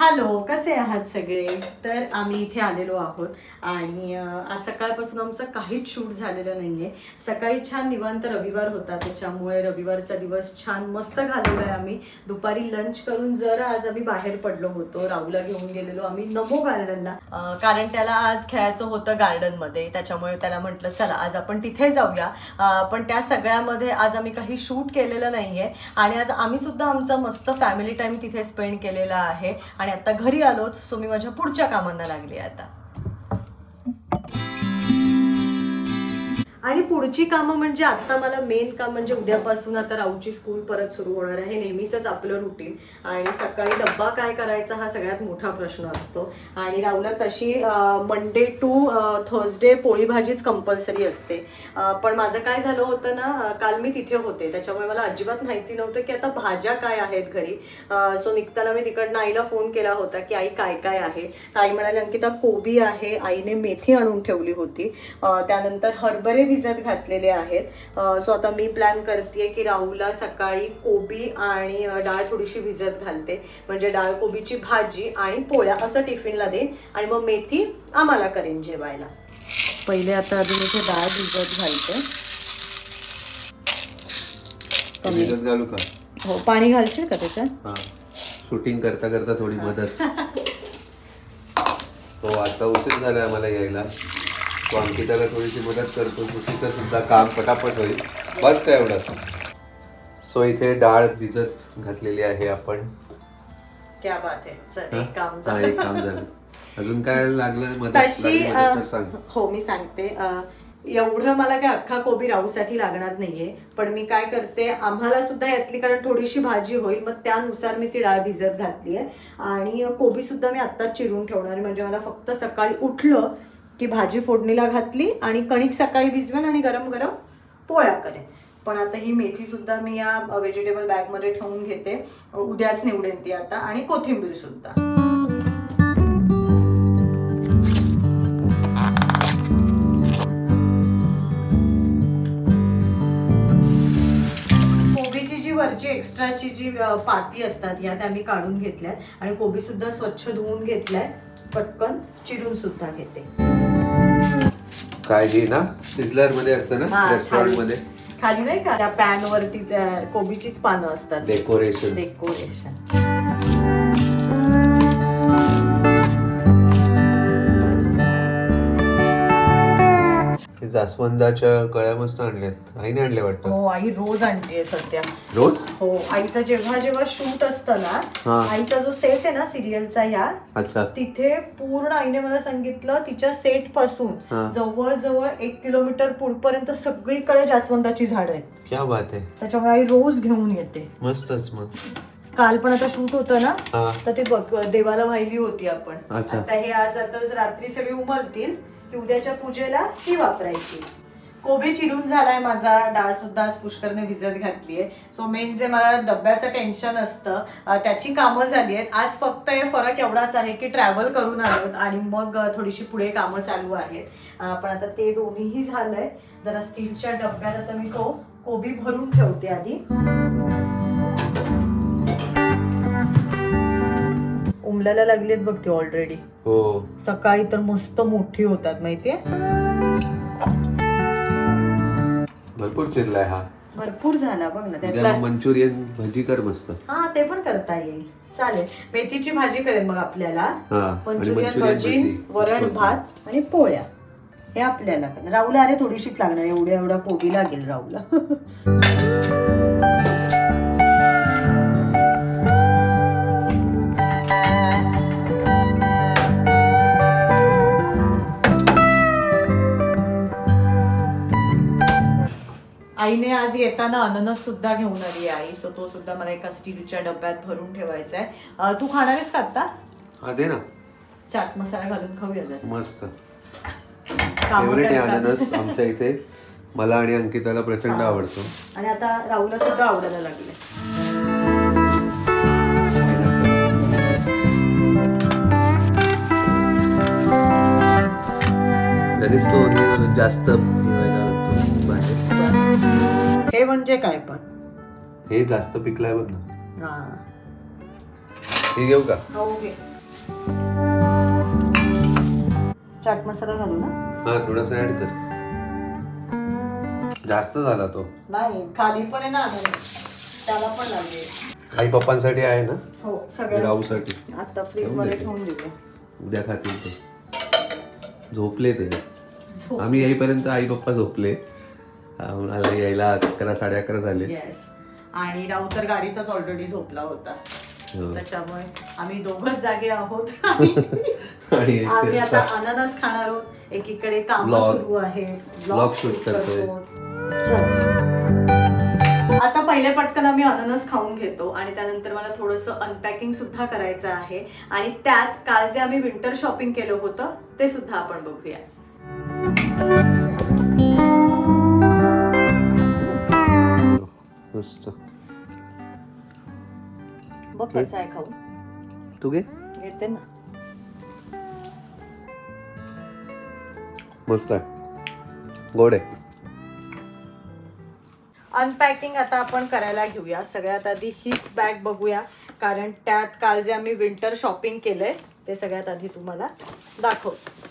Hello, कसे आहात सगळे? तर आम्ही इथे आलेलो आहोत आणि आज सकाळपासून आमचं काहीच शूट झालेलं नाहीये. सकाळी छान निवांत रविवार होता, त्याच्यामुळे रविवारचा दिवस छान मस्त घालवलाय आम्ही. दुपारी लंच करून जरा आज आम्ही बाहेर पडलो होतो. राहुला घेऊन गेलेलो आम्ही नमो गार्डनला, कारण त्याला आज खेळायचं होतं गार्डनमध्ये. त्याच्यामुळे त्याला म्हटलं चला आज आपण तिथे जाऊया. पण त्या सगळ्यामध्ये आज आम्ही काही शूट केलेलं नाहीये आणि आज आम्ही सुद्धा आमचा मस्त फॅमिली टाइम तिथे स्पेंड केलेला आहे. आणि आता घरी आलोत, सो मी माझ्या पुढच्या कामांना लागली आता. आणि पुढची कामं म्हणजे आता मला मेन काम म्हणजे उद्यापासून आता राहूची स्कूल परत सुरू होणार आहे. नेहमीच आपलं रुटीन आणि सकाळी डब्बा काय करायचा हा सगळ्यात मोठा प्रश्न असतो. आणि राहूला तशी मंडे टू थर्सडे पोळी भाजीच कंपल्सरी असते. पण माझं काय झालं होतं ना, काल मी तिथे होते, त्याच्यामुळे मला अजिबात माहिती नव्हतं की आता भाज्या काय आहेत घरी. सो निघताना मी तिकडनं आईला फोन केला होता की आई काय काय आहे. तर आई म्हणाली अंकिता कोबी आहे, आईने मेथी आणून ठेवली होती, त्यानंतर हरभरे भिजत घातलेले आहेत. सो आता मी प्लॅन करते की राहुला सकाळी कोबी आणि डाळ थोडीशी भिजत घालते, म्हणजे डाळ कोबीची भाजी आणि पोळ्या असं टिफिनला देईन आणि मग मेथी आम्हाला करेन जेवायला. पहिले आता अजून इथे डाळ भिजत घालते. भिजत घालू का? हो, पाणी घालशील का त्याच्यात? शूटिंग करता करता थोडी मदत. हो, आता उशीर झाला आम्हाला यायला. तो अंकिताला थोडीशी मदत करतो, सुशीचं सुद्धा काम पटापट होईल. बस काय एवढं. सो इथे डाळ भिजत घातलेली आहे आपण. क्या बात आहे. चल एक काम झालं. अजून काय लागलं मदत तर सांग. हो मी सांगते. एवढं मला काय अख्खा कोबी राहूसाठी लागणार नाहीये, पण मी काय करते आम्हाला सुद्धा यातली कारण थोडीशी भाजी होईल, मग त्यानुसार मी ती डाळ भिजत घातली आहे. आणि कोबी सुद्धा मी आत्ताच चिरून ठेवणार, म्हणजे मला फक्त सकाळी उठलं की भाजी फोडणीला घातली आणि कणिक सकाळी भिजवेन आणि गरम गरम पोळ्या करेन. पण आता ही मेथी सुद्धा मी या व्हेजिटेबल बॅगमध्ये ठेवून घेते, उद्याच निवडेन ती आता. आणि कोथिंबीर सुद्धा. वरची एक्स्ट्राची जी पाती असतात ह्या त्या मी काढून घेतल्यात आणि कोबी सुद्धा स्वच्छ धुवून घेतलाय. पटकन चिरून सुद्धा घेते. काळजी ना, सिझलर मध्ये असतं ना रेस्टॉरंट मध्ये, खाली नाही का त्या पॅन वरती कोबीचीच पानं असतात. डेकोरेशन. जास्वंदाच्या कळ्या मस्त आणल्यात. आईने आणल्या वाटतं. हो, आई रोज आणते सध्या. रोज? हो, आईचा जेव्हा जेव्हा शूट असतं ना, आईचा जो सेट आहे ना सिरियलचा ह्या, तिथे पूर्ण आईने मला सांगितलं तिच्या सेट पासून जवळजवळ 1 किलोमीटर पुढपर्यंत सगळीकडे जास्वंदाची झाडं आहेत. क्या बात आहे. त्याच्यामुळे आई रोज घेऊन येते. मस्तच. मग काल पण आता शूट होतं ना, तर ते बघ देवाला वाहिली होती आपण. आता हे आज आता रात्री सगळी उमलतील की उद्याच्या पूजेला ती वापरायची. कोबी चिरून झालाय माझा, डाळ सुद्धा आज पुष्करने भिजत घातलीये. सो मेन जे मला डब्याचं टेन्शन असतं त्याची कामं झाली आहेत. आज फक्त हे फरक एवढाच आहे की ट्रॅव्हल करून आलोत आणि मग थोडीशी पुढे कामं चालू आहेत. पण आता ते दोन्हीही झालंय. जरा स्टीलच्या डब्यात आता मी तो कोबी भरून ठेवते आधी. उमलायला लागलीत बघ ती ऑलरेडी. हो, सकाळी तर मस्त मोठी होतात माहितीये. भरपूर चिरलाय हा. भरपूर झाला बघ ना. त्यातला मंचुरियन भाजी कर मस्त. हा, ते पण करता येईल. चालेल, मेथीची भाजी करेन मग आपल्याला. मंचुरियन भाजी, वरण भात आणि पोळ्या हे आपल्याला. राहुला अरे थोडीशीच लागणार, एवढा कोबी लागेल राहुला. आईने आज येताना अननस सुद्धा घेऊन आली आई. सो तो सुद्धा मला एका स्टीलच्या डब्यात भरून ठेवायचा आहे. तू खाणार आहेस का आता? हा, दे ना. चाट मसाला घालून खाऊया मस्त. फेवरेट आहे अननस आमच्या इथे. मला आणि अंकिताला प्रचंड आवडतो. आणि आता राहुला सुद्धा आवडायला लागले. जास्त हे म्हणजे काय पण हे जास्त पिकलाय बघ ना. हा, हे घेऊ का? हो घे. चाट मसाला घालू ना? हा थोडासा ऍड कर. जास्त झाला तो. नाही खाली पण आहे ना, त्याला पण लागेल. आई पप्पांसाठी आहे ना? हो सगळं. राहूसाठी आता फ्रीज मध्ये ठेवून देऊया. उद्या खातील ते. झोपले ते. आम्ही येईपर्यंत आई पप्पा झोपले. मला यायला 11 साडे 11 झाले. येस. आणि राहू तर गाडीतच ऑलरेडी झोपला होता. त्याच्यामुळे आम्ही दोघंच जागे आहोत. आणि आम्ही आता अननस खाणार आहोत. एकीकडे काम सुरू आहे, ब्लॉग शूट करतोय. आता पहिले पटकन आम्ही अननस खाऊन घेतो आणि त्यानंतर मला थोडंसं अनपॅकिंग सुद्धा करायचं आहे. आणि त्यात काल जे आम्ही विंटर शॉपिंग केलं होतं ते सुद्धा आपण बघूया. मस्त. बघ कसं आहे खाऊ. तू घे. घेते ना. मस्त आहे, गोड आहे. अनपॅकिंग आता आपण करायला घेऊया. सगळ्यात आधी हीच बॅग बघूया, कारण त्यात काल जे आम्ही विंटर शॉपिंग केलंय ते सगळ्यात आधी तुम्हाला दाखवतो.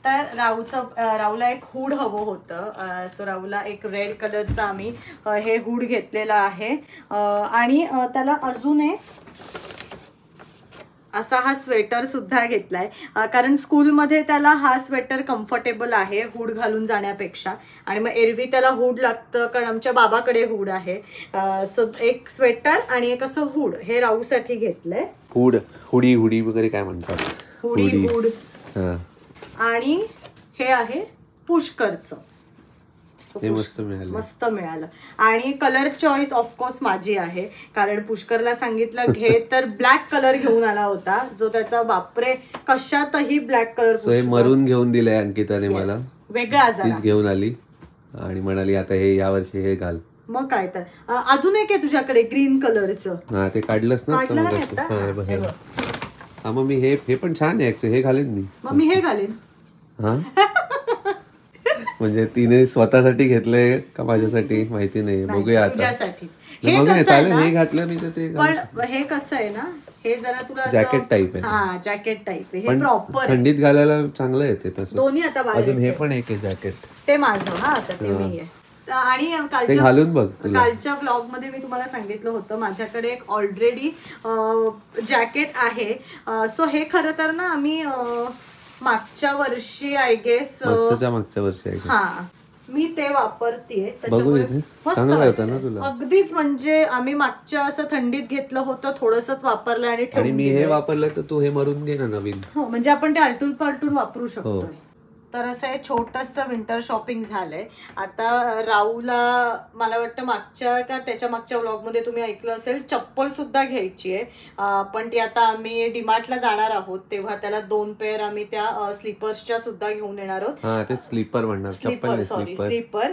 तर राहूला एक हूड हवं होतं. सो राहूला एक रेड कलरचा आम्ही हे हूड घेतलेला आहे. आणि त्याला अजून एक असा हा स्वेटर सुद्धा घेतलाय, कारण स्कूलमध्ये त्याला हा स्वेटर कम्फर्टेबल आहे हूड घालून जाण्यापेक्षा. आणि मग एरवी त्याला हूड लागतं, कारण आमच्या बाबाकडे हूड आहे. सो एक स्वेटर आणि एक असं हूड हे राहूसाठी घेतलंय. हुडी वगैरे काय म्हणतात, हुडी हूड. आणि हे आहे पुष्करचं. मस्त मिळालं. आणि कलर चॉईस ऑफकोर्स माझी आहे, कारण पुष्करला सांगितलं घे तर ब्लॅक कलर घेऊन आला होता, जो त्याचा बापरे कशातही ब्लॅक कलर. मरून घेऊन दिलाय अंकिताने मला, वेगळा जरा घेऊन आली आणि म्हणाली आता हे यावर्षी हे घाल. मग काय तर. अजून एक आहे तुझ्याकडे ग्रीन कलरचं. हा ते काढलंच ना. हा मग मी हे पण छान आहे, हे घालेन मी. मग मी हे घालेन. हा म्हणजे तिने स्वतःसाठी घेतलंय का माझ्यासाठी माहिती नाही, बघूया आता. चालेल हे घातलं नाही तर ते. पण हे कसं आहे ना, हे जरा तुला जॅकेट टाईप आहे. हा जॅकेट टाईप आहे, हे प्रॉपर थंडीत घालायला चांगलं येते तसं. दोन्ही आता अजून हे पण एक आहे जॅकेट, ते माझं. हा आता ते मी आहे. आणि घालून बघ. कालच्या ब्लॉग मध्ये मी तुम्हाला सांगितलं होतं माझ्याकडे एक ऑलरेडी जॅकेट आहे. सो हे खरं तर ना आम्ही मागच्या वर्षी आय गेस मागच्या वर्षी हा मी ते वापरतीये. अगदीच म्हणजे आम्ही मागच्या असं थंडीत घेतलं होतं, थोडंसंच वापरलं आणि मी हे वापरलं तर तू हे मरून घे ना नवीन. हो म्हणजे आपण ते आलटून पालटून वापरू शकतो. तर असं हे छोटंसं विंटर शॉपिंग झालंय. आता राहूला मला वाटतं मागच्या का त्याच्या मागच्या व्लॉगमध्ये तुम्ही ऐकलं असेल चप्पल सुद्धा घ्यायची आहे. पण ती आता आम्ही डीमार्टला जाणार आहोत, तेव्हा त्याला 2 पेअर आम्ही त्या स्लीपर्सच्या सुद्धा घेऊन येणार आहोत. ते स्लीपर म्हणणार, स्लीपर.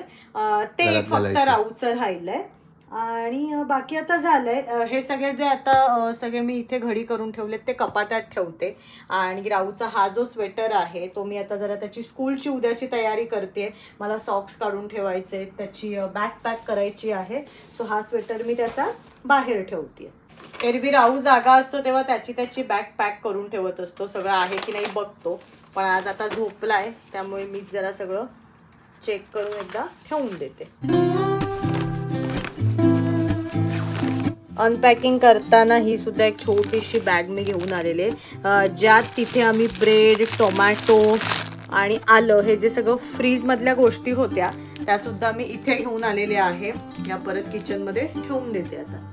ते एक फक्त राहूचं राहिलंय. आणि बाकी आता झालंय. हे सगळे जे आता सगळे मी इथे घडी करून ठेवलेत ते कपाटात ठेवते. आणि राहूचा हा जो स्वेटर आहे तो मी आता जरा त्याची स्कूलची उद्याची तयारी करते. मला सॉक्स काढून ठेवायचे, त्याची बॅग पॅक करायची आहे. सो हा स्वेटर मी त्याचा बाहेर ठेवते. एरवी राहू जागा असतो तेव्हा त्याची बॅग पॅक करून ठेवत असतो, सगळं आहे की नाही बघतो. पण आज आता झोपलाय त्यामुळे मी जरा सगळं चेक करून एकदा ठेवून देते. अनपॅकिंग करताना ही सुद्धा एक छोटीशी बॅग मी घेऊन आलेले, ज्यात तिथे आम्ही ब्रेड, टोमॅटो आणि आलं हे जे सगळं फ्रीजमधल्या गोष्टी होत्या त्या सुद्धा मी इथे घेऊन आलेले आहे. या परत किचनमध्ये ठेवून देते आता.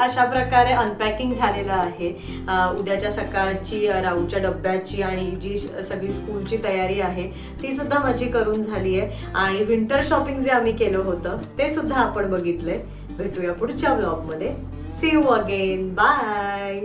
अशा प्रकारे अनपॅकिंग झालेलं आहे. उद्याच्या सकाळची राहूच्या डब्याची आणि जी सगळी स्कूलची तयारी आहे ती सुद्धा माझी करून झाली आहे. आणि विंटर शॉपिंग जे आम्ही केलं होतं ते सुद्धा आपण बघितलंय. भेटूया पुढच्या ब्लॉग मध्ये. See you again. बाय.